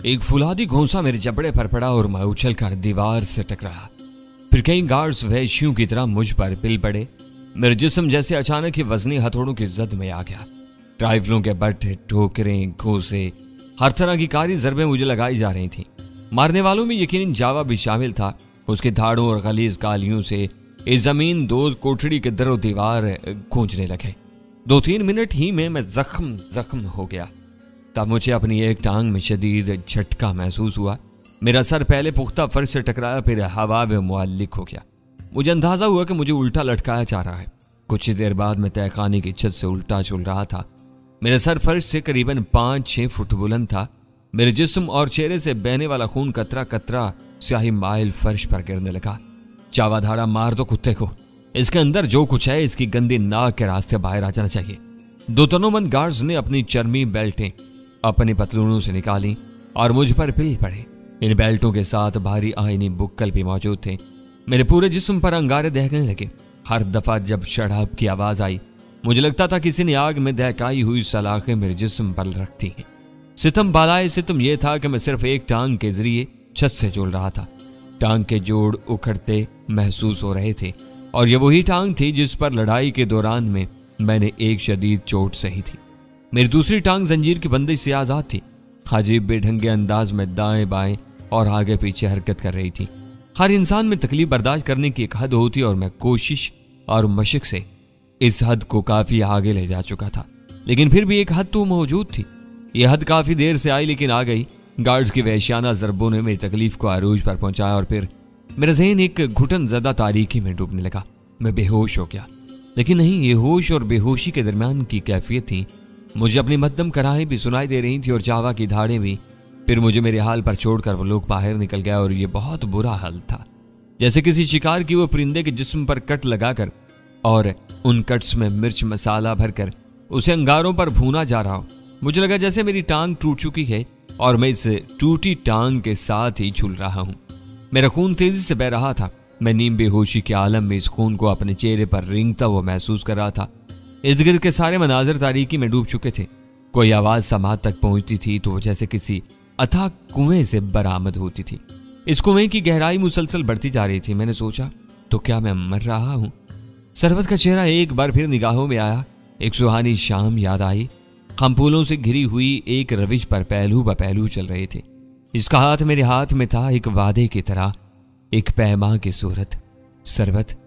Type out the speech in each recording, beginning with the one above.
एक फुलादी घोंसा मेरे जबड़े पर पड़ा और मैं उछलकर दीवार से टकराया। फिर कई गार्ड्स वहशियों की तरह मुझ पर पिल पड़े। मेरे जिस्म जैसे अचानक ही वजनी हथौड़ों की जद में आ गया। राइफलों के बट्टे, ठोकरें, घोंसे, हर तरह की कारी जरबें मुझे लगाई जा रही थीं। मारने वालों में यकीनन जावा भी शामिल था। उसके धाड़ों और गलीज गालियों से इस जमीन दोज कोठड़ी के दरो दीवार गूंजने लगे। 2-3 मिनट ही में मैं जख्म हो गया। तब मुझे अपनी एक टांग में शदीद झटका महसूस हुआ। मेरा सर पहले पुख्ता फर्श से टकराया, फिर हवा में मुअल्लिक हो गया। मुझे अंदाजा हुआ कि मुझे उल्टा लटकाया जा रहा है। कुछ ही देर बाद मैं तहखाने की छत से उल्टा झूल रहा था। मेरा सर फर्श से करीबन 5-6 फुट बुलंद था। मेरे जिस्म और चेहरे से बहने वाला खून कतरा कतरा स्याही माइल फर्श पर गिरने लगा। चावा धाड़ा, मार दो कुत्ते को। इसके अंदर जो कुछ है इसकी गंदी नाक के रास्ते बाहर आ जाना चाहिए। 2 तनोमंद गार्ड्स ने अपनी चर्मी बेल्टें अपनी पतलूनों से निकाली और मुझ पर पिल पड़े। इन बेल्टों के साथ भारी आईनी बुक्कल भी मौजूद थे। मेरे पूरे जिस्म पर अंगारे दहकने लगे। हर दफा जब शड़ाब की आवाज आई मुझे लगता था किसी ने आग में दहकाई हुई सलाखें मेरे जिस्म पर रखती हैं। सितम बालाए सितम यह था कि मैं सिर्फ एक टांग के जरिए छत से झूल रहा था। टांग के जोड़ उखड़ते महसूस हो रहे थे और ये वही टांग थी जिस पर लड़ाई के दौरान में मैंने एक शदीद चोट सही थी। मेरी दूसरी टांग जंजीर की बंदिश से आजाद थी। अजीब बेढंगे अंदाज में दाएं बाएं और आगे पीछे हरकत कर रही थी। हर इंसान में तकलीफ बर्दाश्त करने की एक हद होती और मैं कोशिश और मशक से इस हद को काफी आगे ले जा चुका था। लेकिन फिर भी एक हद तो मौजूद थी। यह हद काफी देर से आई लेकिन आ गई। गार्ड्स की वहशियाना ज़रबों ने मेरी तकलीफ को आरूज पर पहुंचाया और फिर मेरा ज़हन एक घुटन ज़दा तारीकी में डूबने लगा। मैं बेहोश हो गया। लेकिन नहीं, ये होश और बेहोशी के दरमियान की कैफियत थी। मुझे अपनी मद्दम कराहें भी सुनाई दे रही थी और चावा की धाड़ें भी। फिर मुझे मेरे हाल पर छोड़कर वो लोग बाहर निकल गया और ये बहुत बुरा हाल था। जैसे किसी शिकार की वो परिंदे के जिस्म पर कट लगाकर और उन कट्स में मिर्च मसाला भरकर उसे अंगारों पर भूना जा रहा हो। मुझे लगा जैसे मेरी टांग टूट चुकी है और मैं इस टूटी टांग के साथ ही झूल रहा हूं। मेरा खून तेजी से बह रहा था। मैं नीम बेहोशी के आलम में इस खून को अपने चेहरे पर रेंगता हुआ महसूस कर रहा था। इर्द गिर्द के सारे मनाजिर तारीकी में डूब चुके थे। कोई आवाज समाज तक पहुंचती थी तो वो जैसे किसी अथाह कुएं से बरामद होती थी। इस कुएं की गहराई मुसलसल बढ़ती जा रही थी। मैंने सोचा, तो क्या मैं मर रहा हूं? सरवत का चेहरा एक बार फिर निगाहों में आया। एक सुहानी शाम याद आई। हम फूलों से घिरी हुई एक रविश पर पहलू ब पहलू चल रहे थे। इसका हाथ मेरे हाथ में था, एक वादे की तरह, एक पैमा की सूरत। सरवत,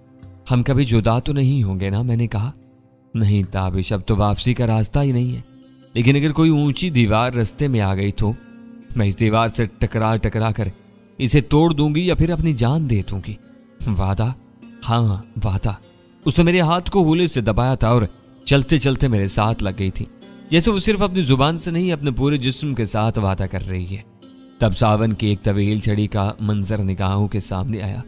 हम कभी जुदा तो नहीं होंगे ना? मैंने कहा। नहीं ताबिश, अब तो वापसी का रास्ता ही नहीं है। लेकिन अगर कोई ऊंची दीवार रास्ते में आ गई तो मैं इस दीवार से टकरा कर इसे तोड़ दूंगी या फिर अपनी जान दे दूंगी। वादा? हाँ वादा। उसने मेरे हाथ को हुले से दबाया था और चलते चलते मेरे साथ लग गई थी, जैसे वो सिर्फ अपनी जुबान से नहीं अपने पूरे जिस्म के साथ वादा कर रही है। तब सावन की एक तवील छड़ी का मंजर निगाहों के सामने आया।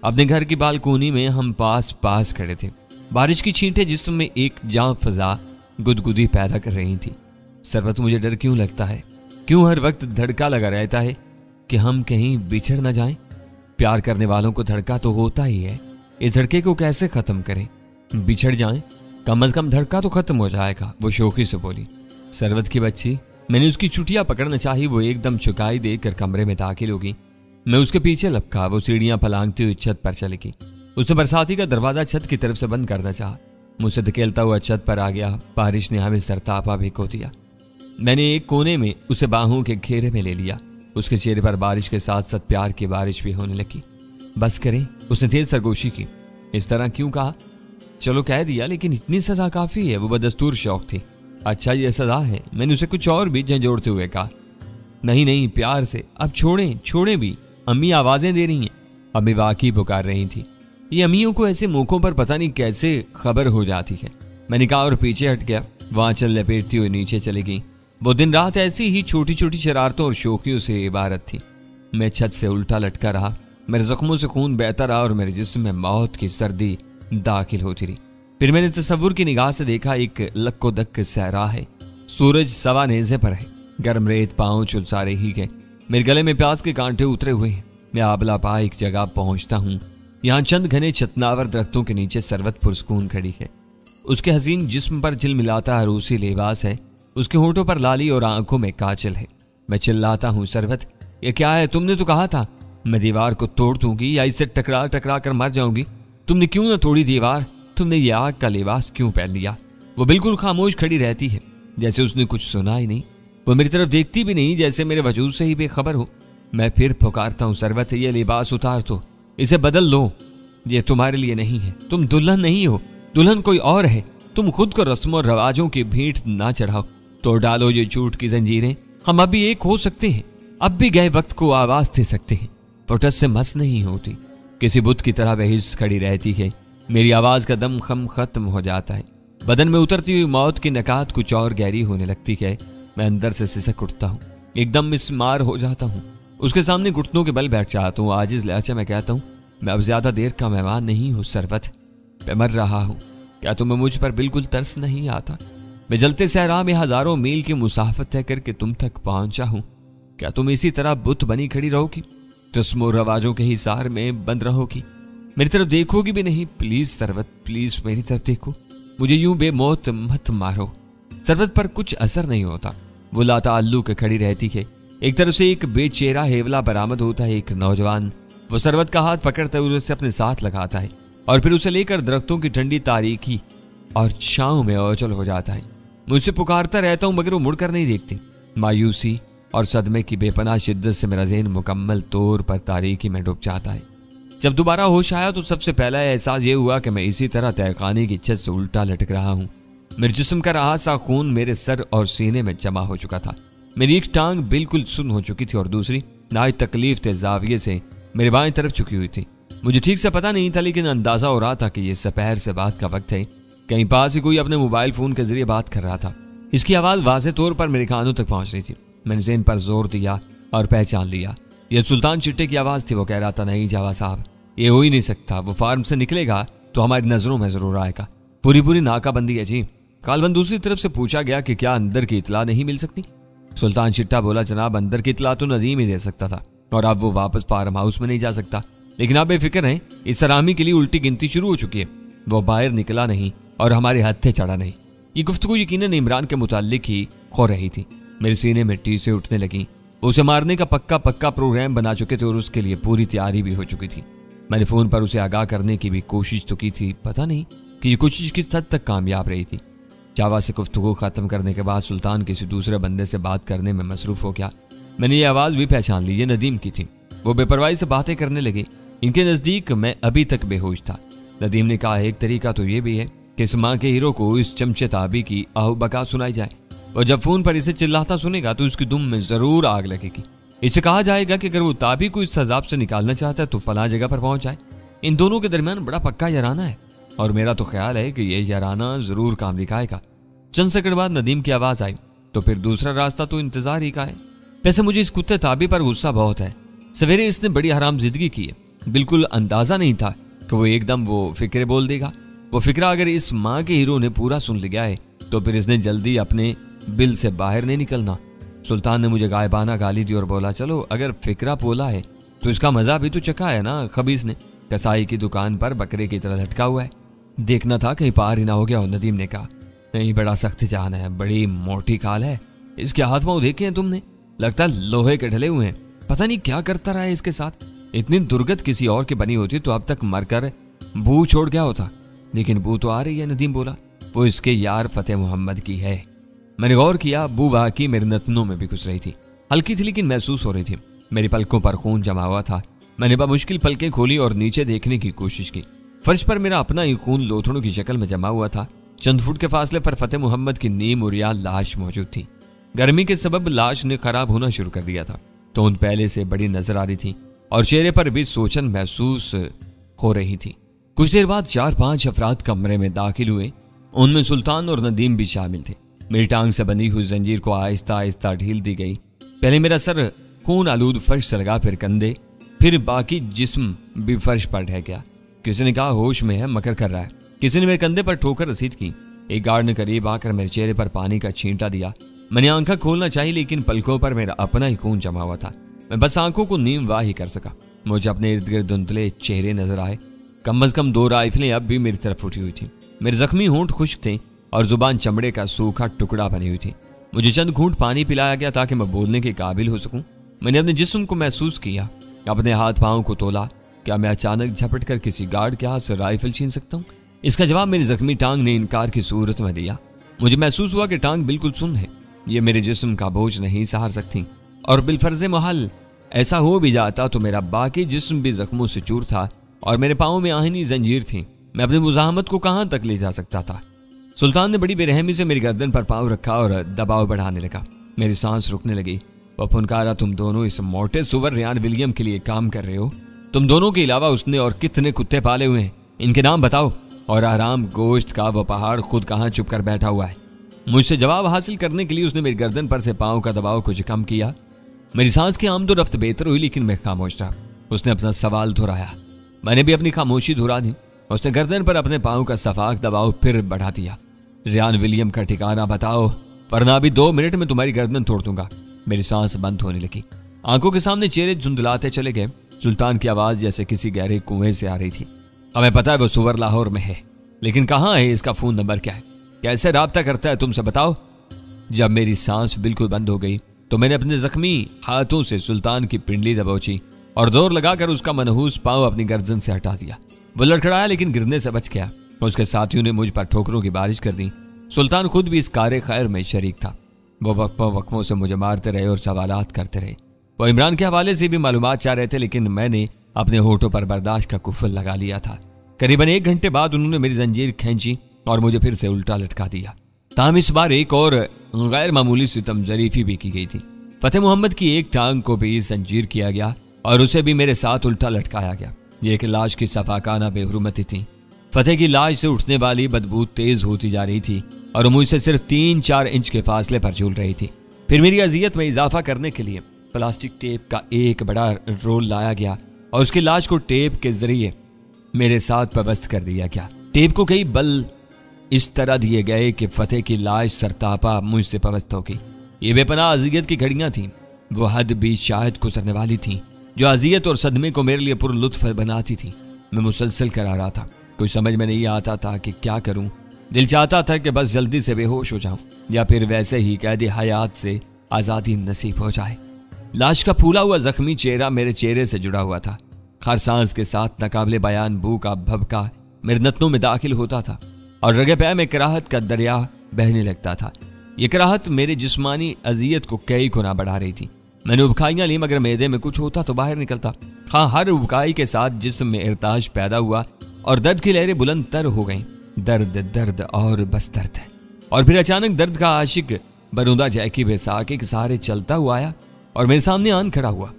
अपने घर की बालकोनी में हम पास पास खड़े थे। बारिश की छींटें जिस्म में एक जां फजा गुदगुदी पैदा कर रही थी। सरवत, मुझे डर क्यों लगता है? क्यों हर वक्त धड़का लगा रहता है कि हम कहीं बिछड़ न जाएं? प्यार करने वालों को धड़का तो होता ही है। इस धड़के को कैसे खत्म करें? बिछड़ जाएं? कम अज कम धड़का तो खत्म हो जाएगा। वो शोखी से बोली। सरवत की बच्ची, मैंने उसकी चुटिया पकड़ना चाही। वो एकदम चुकाई देकर कमरे में दाखिल होगी। मैं उसके पीछे लपका। वो सीढ़ियां फलांगती हुई छत पर चली गई। उसने बरसाती का दरवाजा छत की तरफ से बंद करना चाहा। मुझसे धकेलता हुआ छत पर आ गया। बारिश ने हमें सरतापा भी खो दिया। मैंने एक कोने में उसे बाहों के घेरे में ले लिया। उसके चेहरे पर बारिश के साथ साथ प्यार की बारिश भी होने लगी। बस करें, उसने तेज सरगोशी की। इस तरह क्यों कहा? चलो कह दिया, लेकिन इतनी सजा काफी है। वो बदस्तूर शौक थी। अच्छा ये सजा है? मैंने उसे कुछ और भी झंझोड़ते हुए कहा। नहीं नहीं, प्यार से। अब छोड़ें भी। अम्मी आवाजें दे रही हैं। अम्मी वाकई पुकार रही थी। ये अम्मियों को ऐसे मौकों पर पता नहीं कैसे खबर हो जाती है। मैंने कहा और पीछे हट गया। वहां चल लपेटती हुई नीचे चली गई। वो दिन रात ऐसी ही छोटी छोटी शरारतों और शौकियों से इबारत थी। मैं छत से उल्टा लटका रहा। मेरे जख्मों से खून बहता रहा और मेरे जिस्म में मौत की सर्दी दाखिल होती रही। फिर मैंने तसव्वुर की निगाह से देखा, एक लक्को दक्क सहरा है। सूरज सवा नेज़े पर है। गर्म रेत पांव चुलसा रही है। मेरे गले में प्यास के कांटे उतरे हुए हैं। मैं आबला पा एक जगह पहुंचता हूँ। यहाँ चंद घने छतनावर दरख्तों के नीचे सरवत पुरस्कून खड़ी है। उसके हसीन जिस्म पर झिलमिलाता अरूसी लिबास है। उसके होठों पर लाली और आंखों में काजल है। मैं चिल्लाता हूँ, सरबत ये क्या है? तुमने तो कहा था मैं दीवार को तोड़ दूंगी या इससे टकरा टकरा कर मर जाऊंगी। तुमने क्यों ना तोड़ी दीवार? तुमने ये आग का लिबास क्यों पहन लिया? वो बिल्कुल खामोश खड़ी रहती है, जैसे उसने कुछ सुना ही नहीं। वो मेरी तरफ देखती भी नहीं, जैसे मेरे वजूद से ही बेखबर हो। मैं फिर पुकारता हूँ, सरबत ये लिबास उतार दो, इसे बदल लो। ये तुम्हारे लिए नहीं है, तुम दुल्हन नहीं हो, दुल्हन कोई और है। तुम खुद को रस्मों और रवाजों की भीड़ ना चढ़ाओ। तोड़ डालो ये झूठ की जंजीरें। हम अभी एक हो सकते हैं, अब भी गए वक्त को आवाज दे सकते हैं। फुटस से मस नहीं होती, किसी बुत की तरह बहिस खड़ी रहती है। मेरी आवाज का दम खम खत्म हो जाता है। बदन में उतरती हुई मौत की नकात कुछ और गहरी होने लगती है। मैं अंदर से सिसक उठता हूँ, एकदम मिस्मार हो जाता हूँ। उसके सामने घुटनों के बल बैठ जाता हूँ। आजिज लहजे में कहता हूँ, मैं अब ज्यादा देर का मेहमान नहीं हूँ सरबत, मैं मर रहा हूँ। क्या तुम्हें मुझ पर बिल्कुल तरस नहीं आता? मैं जलते सहरा में हजारों मील की मुसाफत तय करके तुम तक पहुंचा हूँ। क्या तुम इसी तरह बुत बनी खड़ी रहोगी, रस्मों रवाजों के हिसार में बंद रहोगी, मेरी तरफ देखोगी भी नहीं? प्लीज सरबत, प्लीज मेरी तरफ देखो, मुझे यूं बेमौत मत मारो। सरबत पर कुछ असर नहीं होता। वो लाताल्लु के खड़ी रहती है। एक तरफ से एक बेचेहरा हेवला बरामद होता है, एक नौजवान। वो सरबत का हाथ पकड़ते हुए उसे अपने साथ लगाता है और फिर उसे लेकर दरख्तों की ठंडी तारीकी और छांव में ओझल हो जाता है। मुझसे पुकारता रहता हूं मगर वो मुड़कर नहीं देखती। मायूसी और सदमे की बेपनाह शिद्दत से मेरा ज़हन मुकम्मल तौर पर तारीकी में डूब जाता है। जब दोबारा होश आया तो सबसे पहला एहसास ये हुआ कि मैं इसी तरह तहखाने की छत से उल्टा लटक रहा हूँ। मेरे जिस्म का रहा सा खून मेरे सर और सीने में जमा हो चुका था। मेरी एक टांग बिल्कुल सुन्न हो चुकी थी और दूसरी नाज तकलीफ के जाविये से मेरे बाएं तरफ झुकी हुई थी। मुझे ठीक से पता नहीं था, लेकिन अंदाजा हो रहा था कि ये दोपहर से बात का वक्त है। कहीं पास ही कोई अपने मोबाइल फोन के जरिए बात कर रहा था। इसकी आवाज वाज़ेह तौर पर मेरे कानों तक पहुंच रही थी। मैंने ज़हन पर जोर दिया और पहचान लिया। यह सुल्तान चिट्टे की आवाज थी। वो कह रहा था, नहीं जावा साहब, ये हो ही नहीं सकता। वो फार्म से निकलेगा तो हमारी नजरों में जरूर आएगा। पूरी नाकाबंदी है जी। कालबंद दूसरी तरफ से पूछा गया कि क्या अंदर की इतला नहीं मिल सकती? सुल्तान चिट्टा बोला, जनाब अंदर की इतला तो नदीम ही दे सकता था और अब वो वापस फार्म हाउस में नहीं जा सकता। लेकिन आप बेफिक्र हैं, इस सलामी के लिए उल्टी गिनती शुरू हो चुकी है। वो बाहर निकला नहीं और हमारे हत्थे चढ़ा नहीं। ये गुफ्तगू यकीनन इमरान के मुताल्लिक ही हो रही थी। मेरे सीने में टीसें उठने लगी। उसे मारने का पक्का प्रोग्राम बना चुके थे और उसके लिए पूरी तैयारी भी हो चुकी थी। मैंने फोन पर उसे आगाह करने की भी कोशिश तो की थी, पता नहीं कि ये कोशिश किस हद तक कामयाब रही थी। जावा से गुफ्तगू खत्म करने के बाद सुल्तान किसी दूसरे बंदे से बात करने में मसरूफ हो गया। मैंने ये आवाज भी पहचान ली, ये नदीम की थी। वो बेपरवाही से बातें करने लगे। इनके नजदीक मैं अभी तक बेहोश था। नदीम ने कहा, एक तरीका तो ये भी है कि इस माँ के हीरो को इस चमचे ताबी की आहू बका सुनाई जाए और जब फोन पर इसे चिल्लाता सुनेगा तो उसकी दुम में जरूर आग लगेगी। इसे कहा जाएगा कि अगर वो ताबी को इस सजाब से निकालना चाहता है तो फलां जगह पर पहुंच जाए। इन दोनों के दरमियान बड़ा पक्का याराना है और मेरा तो ख्याल है कि यह याराना जरूर काम दिखाएगा। चंद सेकंड बाद नदीम की आवाज आई, तो फिर दूसरा रास्ता तो इंतजार ही का है। वैसे मुझे इस कुत्ते ताबी पर गुस्सा बहुत है। सवेरे इसने बड़ी हराम जिंदगी की है। बिल्कुल अंदाजा नहीं था कि वो एकदम वो फिक्रे बोल देगा। वो फिक्रा अगर इस माँ के हीरो ने पूरा सुन लिया है तो फिर इसने जल्दी अपने बिल से बाहर नहीं निकलना। सुल्तान ने मुझे गायबाना गाली दी और बोला, चलो अगर फिक्रा पोला है तो इसका मजा भी तो चखा है ना। खबीस ने कसाई की दुकान पर बकरे की तरह लटका हुआ है, देखना था कहीं पार ही ना हो गया हो। नदीम ने कहा, नहीं बड़ा सख्त जान है, बड़ी मोटी खाल है। इसके हाथ पांव देखे हैं तुमने? लगता है लोहे के ढले हुए हैं। पता नहीं क्या करता रहा है इसके साथ। इतनी दुर्गत किसी और की बनी होती तो अब तक मरकर बू छोड़ गया होता, लेकिन बू तो आ रही है। नदीम बोला, वो इसके यार फतेह मोहम्मद की है। मैंने गौर किया, बू वाकई मेरे नतनों में भी घुस रही थी। हल्की थी लेकिन महसूस हो रही थी। मेरी पलकों पर खून जमा हुआ था। मैंने बामुश्किल पलकें खोली और नीचे देखने की कोशिश की। फर्श पर मेरा अपना ही खून लोथड़ों की शक्ल में जमा हुआ था। चंद फुट के फासले पर फतेह मोहम्मद की नीम उरिया लाश मौजूद थी। गर्मी के सबब लाश ने खराब होना शुरू कर दिया था। तोंद पहले से बड़ी नजर आ रही थी और चेहरे पर भी सोचन महसूस हो रही थी। कुछ देर बाद 4-5 अफराद कमरे में दाखिल हुए। उनमें सुल्तान और नदीम भी शामिल थे। मेरी टांग से बंधी हुई जंजीर को आहिस्ता आहिस्ता ढील दी गई। पहले मेरा सर खून आलूद फर्श से लगा, फिर कंधे, फिर बाकी जिस्म भी फर्श पर ढह गया। किसी ने कहा होश में है, मकर कर रहा है। किसी ने मेरे कंधे पर ठोकर रसीद की। एक गार्ड ने करीब आकर मेरे चेहरे पर पानी का छींटा दिया। मैंने आंखें खोलना चाहिए लेकिन पलकों पर मेरा अपना ही खून जमा हुआ था। मैं बस आंखों को नीम वाह ही कर सका। मुझे अपने इर्द गिर्द धुंधले चेहरे नजर आए। कम से कम 2 राइफलें अब भी मेरी तरफ उठी हुई थी। मेरे जख्मी होंठ खुश्क थे और जुबान चमड़े का सूखा टुकड़ा बनी हुई थी। मुझे चंद घूंट पानी पिलाया गया ताकि मैं बोलने के काबिल हो सकूं। मैंने अपने जिस्म को महसूस किया, अपने हाथ पांव को तोला। क्या मैं अचानक झपट कर किसी गार्ड के हाथ से राइफल छीन सकता हूँ? इसका जवाब मेरी जख्मी टांग ने इनकार की सूरत में दिया। मुझे महसूस हुआ कि टांग बिल्कुल सुन्न है, ये मेरे जिस्म का बोझ नहीं सहार सकती। और बिलफर्ज महल ऐसा हो भी जाता तो मेरा बाकी जिस्म भी जख्मों से चूर था और मेरे पाँव में आहनी जंजीर थी। मैं अपनी मुजाहमत को कहाँ तक ले जा सकता था? सुल्तान ने बड़ी बेरहमी से मेरी गर्दन पर पाँव रखा और दबाव बढ़ाने लगा। मेरी सांस रुकने लगी। वह फुनकारा, तुम दोनों इस मोटे सुवर रियान विलियम के लिए काम कर रहे हो? तुम दोनों के अलावा उसने और कितने कुत्ते पाले हुए हैं? इनके नाम बताओ। और आराम गोश्त का वह पहाड़ खुद कहाँ चुप कर बैठा हुआ है? मुझसे जवाब हासिल करने के लिए उसने मेरी गर्दन पर से पाँव का दबाव कुछ कम किया। मेरी सांस की आमदो रफ्त बेहतर हुई, लेकिन मैं खामोश रहा। उसने अपना सवाल दोहराया, मैंने भी अपनी खामोशी दोहरा दी। उसने गर्दन पर अपने पाँव का सफाक दबाव फिर बढ़ा दिया। रियान विलियम का ठिकाना बताओ, वरना अभी 2 मिनट में तुम्हारी गर्दन तोड़ दूंगा। मेरी सांस बंद होने लगी। आंखों के सामने चेहरे धुंधलाते चले गए। सुल्तान की आवाज जैसे किसी गहरे कुएं से आ रही थी। हमें पता है वो सुवर लाहौर में है, लेकिन कहाँ है? इसका फोन नंबर क्या है? कैसे राब्ता करता है तुमसे? बताओ। जब मेरी सांस बिल्कुल बंद हो गई तो मैंने अपने जख्मी हाथों से सुल्तान की पिंडली दबोची और जोर लगाकर उसका मनहूस पांव अपनी गर्दन से हटा दिया। वो लड़खड़ाया लेकिन गिरने से बच गया। उसके साथियों ने मुझ पर ठोकरों की बारिश कर दी। सुल्तान खुद भी इस कार्य खैर में शरीक था। वो वक्फों से मुझे मारते रहे और सवालात करते रहे। वो इमरान के हवाले से भी मालूमात चाह रहे थे, लेकिन मैंने अपने होठों पर बर्दाश्त का कुफल लगा लिया था। करीबन 1 घंटे बाद उन्होंने मेरी जंजीर खींची और मुझे फिर से उल्टा लटका दिया। ताहम इस बार एक और गैर मामूली सितम जरीफी भी की गई थी। फतेह मोहम्मद की एक टांग को भी जंजीर किया गया और उसे भी मेरे साथ उल्टा लटकाया गया। ये एक लाश की सफाकाना बेहुरमती थी। फतेह की लाश से उठने वाली बदबू तेज होती जा रही थी और मुझसे सिर्फ 3-4 इंच के फासले पर झूल रही थी। फिर मेरी अजियत में इजाफा करने के लिए प्लास्टिक टेप का एक बड़ा रोल लाया गया और उसकी लाश को टेप के जरिए मेरे साथ पबस्त कर दिया गया। टेप को कई बल इस तरह दिए गए कि फतेह की लाश सरतापा मुझसे पबस्त हो गई। ये बेपनाह अजियत की घड़ियां थीं। वो हद भी शायद गुजरने वाली थीं, जो अजियत और सदमे को मेरे लिए पुरलुत्फ बनाती थी। मैं मुसलसल करा रहा था। कुछ समझ में नहीं आता था कि क्या करूं। दिल चाहता था कि बस जल्दी से बेहोश हो जाऊं या फिर वैसे ही कैदी हयात से आज़ादी नसीब हो जाए। लाश का फूला हुआ जख्मी चेहरा मेरे चेहरे से जुड़ा हुआ था। हर सांस के साथ नाकाबिले बयान बू का भभका मेरे नथनों में दाखिल होता था और रगे पैर में कराहत का दरिया बहने लगता था। ये कराहत मेरे जिस्मानी अजियत को कई गुना बढ़ा रही थी। मैंने उबकाइयां ली, मगर मैदे में कुछ होता तो बाहर निकलता। हाँ, हर उबकाई के साथ जिस्म में इर्ताज पैदा हुआ और दर्द की लहरें बुलंद तर हो गईं। दर्द दर्द और बस दर्द है। और फिर अचानक दर्द का आशिक बरूदा जैकी बेसाके के सहारे चलता हुआ आया और मेरे सामने आन खड़ा हुआ।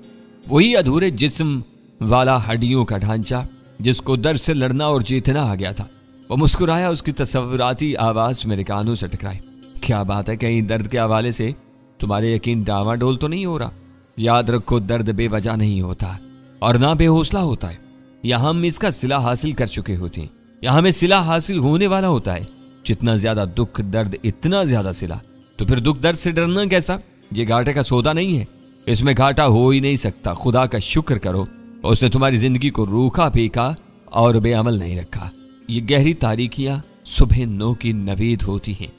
वही अधूरे जिस्म वाला हड्डियों का ढांचा जिसको दर्द से लड़ना और जीतना आ गया था। वो मुस्कुराया। उसकी तस्वुराती आवाज मेरे कानों से टकराई। क्या बात है, कहीं दर्द के हवाले से तुम्हारे यकीन डावाडोल तो नहीं हो रहा? याद रखो, दर्द बेवजह नहीं होता और ना बेहौसला होता है। यहाँ हम इसका सिला हासिल कर चुके होते हैं। यहाँ हमें सिला हासिल होने वाला होता है। जितना ज्यादा दुख दर्द इतना ज्यादा सिला। तो फिर दुख दर्द से डरना कैसा? ये घाटे का सौदा नहीं है। इसमें घाटा हो ही नहीं सकता। खुदा का शुक्र करो, उसने तुम्हारी जिंदगी को रूखा पीका और बेअमल नहीं रखा। ये गहरी तारीकियां सुबह 9 की नवीद होती हैं।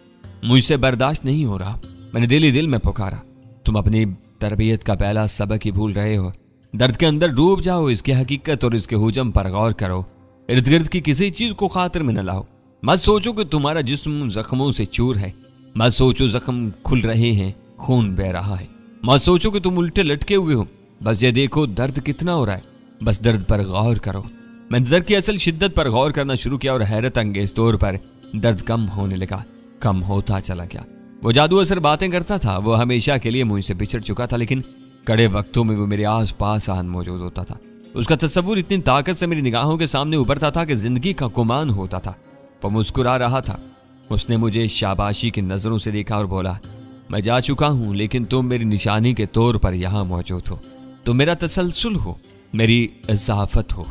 मुझसे बर्दाश्त नहीं हो रहा। मैंने दिल ही दिल में पुकारा, तुम अपनी तरबियत का पहला सबक ही भूल रहे हो। दर्द के अंदर डूब जाओ, इसकी हकीकत और इसके हुजम पर गौर करो। इर्द गिर्द की किसी चीज को खातिर में न लाओ। मत सोचो कि तुम्हारा जिस्म जख्मों से चूर है। मत सोचो जख्म खुल रहे हैं, खून बह रहा है। मत सोचो कि तुम उल्टे लटके हुए हो। बस ये देखो दर्द कितना हो रहा है। बस दर्द पर गौर करो। मैंने दर्द की असल शिद्दत पर गौर करना शुरू किया और हैरत अंगेज तौर पर दर्द कम होने लगा, कम होता चला गया। वो जादू असर बातें करता था। वो हमेशा के लिए मुझसे बिछड़ चुका था, लेकिन कड़े वक्तों में वो मेरे आस पास आन मौजूद होता था। उसका तस्वुर इतनी ताकत से मेरी निगाहों के सामने उभरता था कि जिंदगी का गुमान होता था। वो मुस्कुरा रहा था। उसने मुझे शाबाशी की नजरों से देखा और बोला, मैं जा चुका हूं, लेकिन तुम मेरी निशानी के तौर पर यहां मौजूद हो। तुम मेरा तसलसल हो, मेरी इजाफत हो।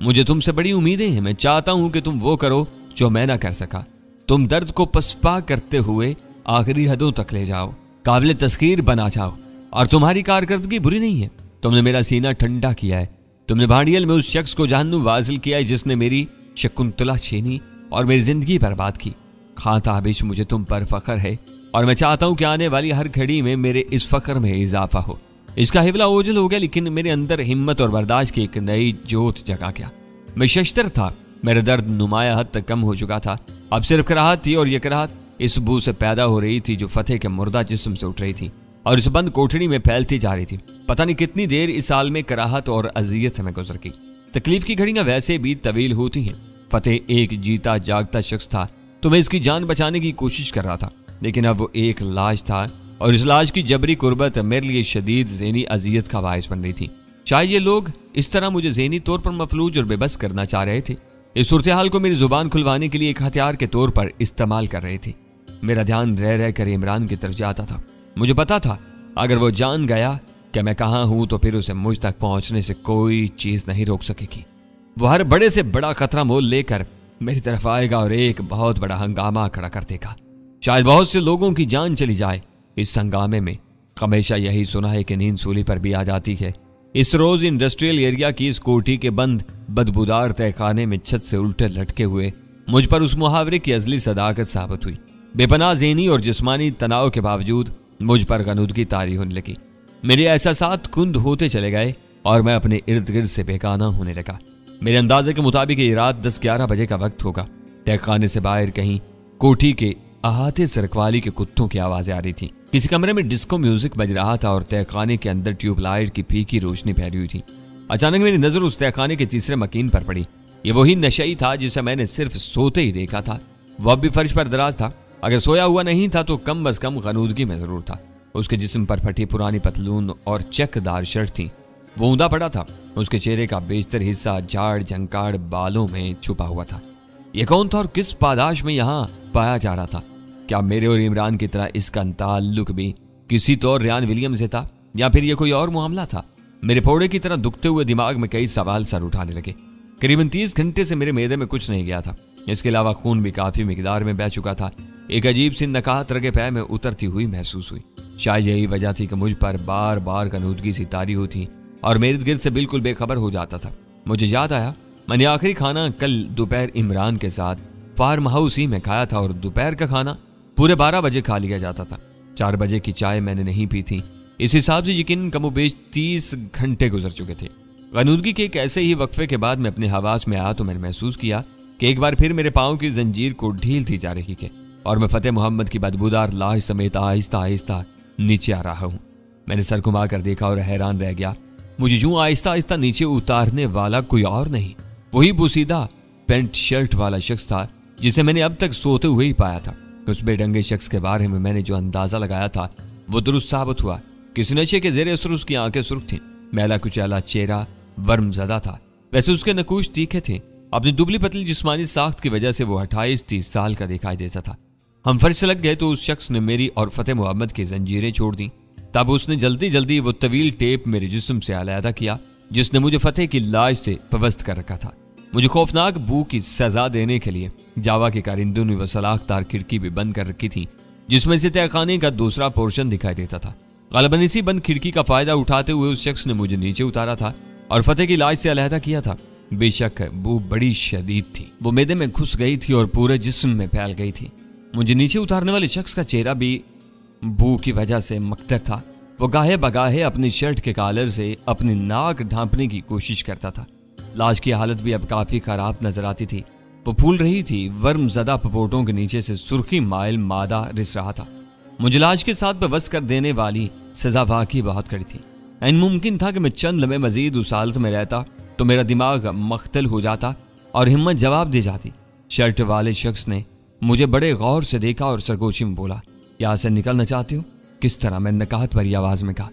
मुझे तुमसे बड़ी उम्मीदें हैं। मैं चाहता हूं कि तुम वो करो जो मैं ना कर सका। तुम दर्द को पसपा करते हुए आखिरी हदों तक ले जाओ, काबिल तस्खीर बना जाओ। और तुम्हारी कारकर्दगी बुरी नहीं है। तुमने मेरा सीना ठंडा किया है। तुमने भांडियल में उस शख्स को जहन्नुम वासिल किया है जिसने मेरी शकुंतला छीनी और मेरी जिंदगी बर्बाद की। खां ताबिश, मुझे तुम पर फख्र है और मैं चाहता हूं कि आने वाली हर घड़ी में मेरे इस फख्र में इजाफा हो। इसका हिवला ओझल हो गया, लेकिन मेरे अंदर हिम्मत और बर्दाश्त की एक नई जोत जगा गया। मैं शश्तर था, मेरा दर्द नुमाया हद तक कम हो चुका था। अब सिर्फ कराहत थी, और ये कराहत इस बू से पैदा हो रही थी जो फतेह के मुर्दा जिस्म से उठ रही थी और इस बंद कोठड़ी में फैलती जा रही थी। पता नहीं कितनी देर इस साल में कराहत और अजियत में गुजर गई। तकलीफ की घड़ियां वैसे भी तवील होती हैं। फतेह एक जीता जागता शख्स था, तो मैं इसकी जान बचाने की कोशिश कर रहा था, लेकिन अब वो एक लाश था और इस लाश की जबरी कुर्बत मेरे लिए शदीद ज़हनी अजियत का बायस बन रही थी। शायद ये लोग इस तरह मुझे ज़हनी तौर पर मफलूज और बेबस करना चाह रहे थे। इस सूरत हाल को मेरी जुबान खुलवाने के लिए एक हथियार के तौर पर इस्तेमाल कर रहे थे। मेरा ध्यान रह रह कर इमरान की तरफ जाता था। मुझे पता था अगर वो जान गया कि मैं कहाँ हूं तो फिर उसे मुझ तक पहुंचने से कोई चीज नहीं रोक सकेगी। वो हर बड़े से बड़ा खतरा मोल लेकर मेरी तरफ आएगा और एक बहुत बड़ा हंगामा खड़ा कर देगा। शायद बहुत से लोगों की जान चली जाए इस हंगामे में। हमेशा यही सुना है कि नींद सूली पर भी आ जाती है। इस रोज इंडस्ट्रियल एरिया की इस कोठी के बंद बदबूदार तहखाने में छत से उल्टे लटके हुए मुझ पर उस मुहावरे की अजली सदाकत साबित हुई। बेपनाह ज़हनी और जिस्मानी तनाव के बावजूद मुझ पर गनुदगी तारी होने लगी। मेरे एहसासात कुंद होते चले गए और मैं अपने इर्द गिर्द से बेगाना होने लगा। मेरे अंदाजे के मुताबिक ये रात 10-11 बजे का वक्त होगा। तहखाने से बाहर कहीं कोठी के अहाते से रखवाली के कुत्तों की आवाजें आ रही थी। किसी कमरे में डिस्को म्यूजिक बज रहा था और तहखाने के अंदर ट्यूबलाइट की फीकी रोशनी फैली हुई थी। अचानक मेरी नजर उस तहखाने के तीसरे मकीन पर पड़ी। ये वही नशई था जिसे मैंने सिर्फ सोते ही देखा था। वह भी फर्श पर दराज था। अगर सोया हुआ नहीं था तो कम अज कम गनूदगी में जरूर था। उसके जिस्म पर फटी पुरानी पतलून और चेकदार शर्ट थी। वो ऊंधा पड़ा था। उसके चेहरे का बेशतर हिस्सा झाड़ झंकाड़ बालों में छुपा हुआ था। यह कौन था और किस पादाश में यहाँ पाया जा रहा था? क्या मेरे और इमरान की तरह इसका ताल्लुक भी किसी तो रियान विलियम से था, या फिर यह कोई और मामला था? मेरे फोड़े की तरह दुखते हुए दिमाग में कई सवाल सर उठाने लगे। करीबन 30 घंटे से मेरे मैदे में कुछ नहीं गया था। इसके अलावा खून भी काफी मिकदार में बह चुका था। एक अजीब सी नकाहत रगे पैर में उतरती हुई महसूस हुई। शायद यही वजह थी कि मुझ पर बार बार गनूदगी सी तारी होती और मेरे इर्द गिर्द से बिल्कुल बेखबर हो जाता था। मुझे याद आया मैंने आखिरी खाना कल दोपहर इमरान के साथ फार्म हाउस ही में खाया था और दोपहर का खाना पूरे 12 बजे खा लिया जाता था। 4 बजे की चाय मैंने नहीं पी थी। इस हिसाब से यकीन कमोबेश 30 घंटे गुजर चुके थे। गनूदगी के एक ऐसे ही वक्फे के बाद मैं अपने हवास में आया तो मैंने महसूस किया कि एक बार फिर मेरे पाँव की जंजीर को ढील थी जा रही है और मैं फतेह मोहम्मद की बदबूदार लाश समेत आहिस्ता आहिस्ता नीचे आ रहा हूँ। मैंने सर घुमा कर देखा और हैरान रह गया। मुझे यूं आहिस्ता आहिस्ता नीचे उतारने वाला कोई और नहीं, वही बुसीदा पेंट शर्ट वाला शख्स था जिसे मैंने अब तक सोते हुए ही पाया था। उस बेढंगे शख्स के बारे में मैंने जो अंदाजा लगाया था वो दुरुस्त साबित हुआ। किसी नशे के जेर असर उसकी आंखें सुर्ख थीं, मैला कुचैला चेहरा वर्मज़दा था। वैसे उसके नकूश तीखे थे। अपनी दुबली पतली जिस्मानी साख्त की वजह से वो 28-30 साल का दिखाई देता था। हम फर्श से लग गए तो उस शख्स ने मेरी और फतेह मोहम्मद की जंजीरें छोड़ दी। तब उसने जल्दी जल्दी वो तवील टेप मेरे जिस्म से अलहदा किया जिसने मुझे फतेह की लाश से पवस्त कर रखा था। मुझे खौफनाक बू की सजा देने के लिए जावा के कारिंदों ने वो सलाखदार खिड़की भी बंद कर रखी थी जिसमें से तहखाने का दूसरा पोर्शन दिखाई देता था। गलबन इसी बंद खिड़की का फायदा उठाते हुए उस शख्स ने मुझे नीचे उतारा था और फतेह की लाश से अलहदा किया था। बेशक बू बड़ी शदीद थी। वो मैदे में घुस गई थी और पूरे जिस्म में फैल गई थी। मुझे नीचे उतारने वाले शख्स का चेहरा भी बू की वजह से मकदर था। वो गाहे बगाहे अपनी शर्ट के कॉलर से अपनी नाक ढांपने की कोशिश करता था। लाश की हालत भी अब काफी खराब नजर आती थी। वो फूल रही थी। वर्मज़दा पपोटों के नीचे से सुर्खी माइल मादा रिस रहा था। मुझे लाश के साथ बवस्त कर देने वाली सजा वाकई बहुत कड़ी थी। इन मुमकिन था कि मैं चंद लम्हे मजीद उस हालत में रहता तो मेरा दिमाग मख्तल हो जाता और हिम्मत जवाब दे जाती। शर्ट वाले शख्स ने मुझे बड़े गौर से देखा और सरगोशी में बोला, यहाँ से निकलना चाहते हो? किस तरह? मैंने नकाहत भरी आवाज में कहा।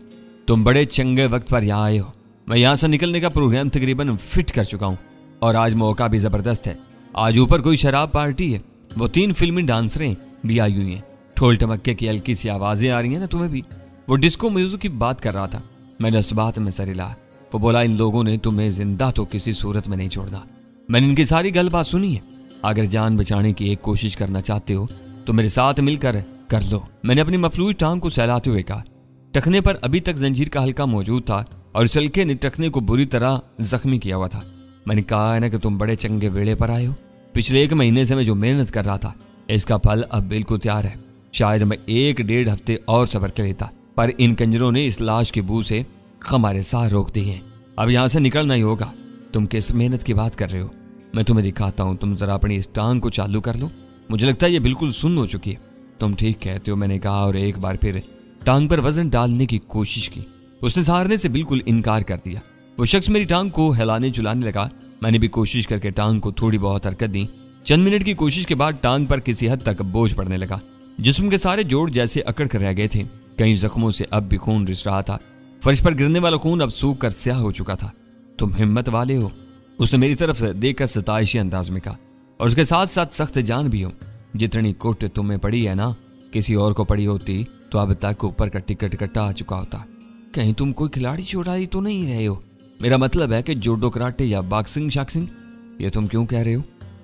तुम बड़े चंगे वक्त पर यहाँ आए हो। मैं यहाँ से निकलने का प्रोग्राम तकरीबन फिट कर चुका हूँ और आज मौका भी जबरदस्त है। आज ऊपर कोई शराब पार्टी है। वो 3 फिल्मी डांसरें भी आई हुई हैं। ठोल टमक्के की हल्की सी आवाजें आ रही हैं ना तुम्हें भी? वो डिस्को म्यूजिक की बात कर रहा था। मैंने इस बात में सर हिलाया। वो बोला, इन लोगों ने तुम्हें जिंदा तो किसी सूरत में नहीं छोड़ना। मैंने इनकी सारी गलबात सुनी है। अगर जान बचाने की एक कोशिश करना चाहते हो तो मेरे साथ मिलकर कर लो। मैंने अपनी मफलूज टांग को सहलाते हुए कहा। टखने पर अभी तक जंजीर का हल्का मौजूद था और इस हल्के ने टखने को बुरी तरह जख्मी किया हुआ था। मैंने कहा है ना कि तुम बड़े चंगे वेड़े पर आए हो। पिछले 1 महीने से मैं जो मेहनत कर रहा था इसका फल अब बिल्कुल तैयार है। शायद मैं 1-1.5 हफ्ते और सब्र कर लेता, पर इन कंजरों ने इस लाश की बू से हमारे साह रोक दिए हैं। अब यहाँ से निकलना ही होगा। तुम किस मेहनत की बात कर रहे हो? मैं तुम्हें दिखाता हूँ, तुम जरा अपनी इस टांग को चालू कर लो। मुझे लगता है ये बिल्कुल सुन्न हो चुकी है। तुम ठीक कहते हो, मैंने कहा और एक बार फिर टांग पर वजन डालने की कोशिश की। उसने सहारने से बिल्कुल इनकार कर दिया। वो शख्स मेरी टांग को हिलाने झुलाने लगा। मैंने भी कोशिश करके टांग को थोड़ी बहुत हरकत दी। चंद मिनट की कोशिश के बाद टांग पर किसी हद तक बोझ पड़ने लगा। जिस्म के सारे जोड़ जैसे अकड़ कर रह गए थे। कई जख्मों से अब भी खून रिस रहा था। फर्श पर गिरने वाला खून अब सूख कर स्याह हो चुका था। तुम हिम्मत वाले हो, उसने मेरी तरफ से देखकर सताइशी अंदाज में कहा, और उसके साथ साथ सख्त जान भी हो। जितनी कुट तुम्हें पड़ी है ना, किसी और को पड़ी होती तो अब तक ऊपर का टिकट कटा आ चुका होता। कहीं तुम कोई खिलाड़ी चौड़ाई तो नहीं रहे हो? मेरा मतलब है कि जूडो कराटे या बॉक्सिंग शाक्सिंग। ये तुम क्यों कह रहे हो?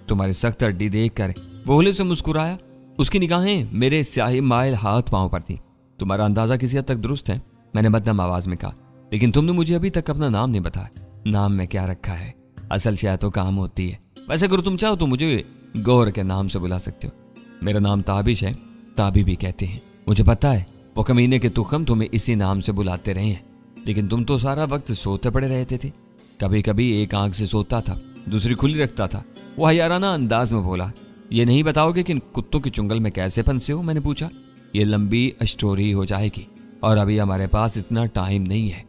तुम्हारी सख्त हड्डी देख कर वो होले से मुस्कुराया। उसकी निगाहें मेरे स्याही मायल हाथ पांव पर थी। तुम्हारा अंदाजा किसी हद तक दुरुस्त है, मैंने मध्यम आवाज में कहा, लेकिन तुमने मुझे अभी तक अपना नाम नहीं बताया। नाम में क्या रखा है? असल शायद तो काम होती है। वैसे अगर तुम चाहो तो मुझे गौर के नाम से बुला सकते हो। मेरा नाम ताबिश है, ताबी भी कहते हैं। मुझे पता है वो कमीने के तुखम तुम्हें इसी नाम से बुलाते रहे हैं, लेकिन तुम तो सारा वक्त सोते पड़े रहते थे। कभी कभी एक आंख से सोता था, दूसरी खुली रखता था। वो हयाराना अंदाज में बोला, ये नहीं बताओगे कि इन कुत्तों के चुंगल में कैसे फंसे हो? मैंने पूछा। ये लंबी स्टोरी हो जाएगी और अभी हमारे पास इतना टाइम नहीं है।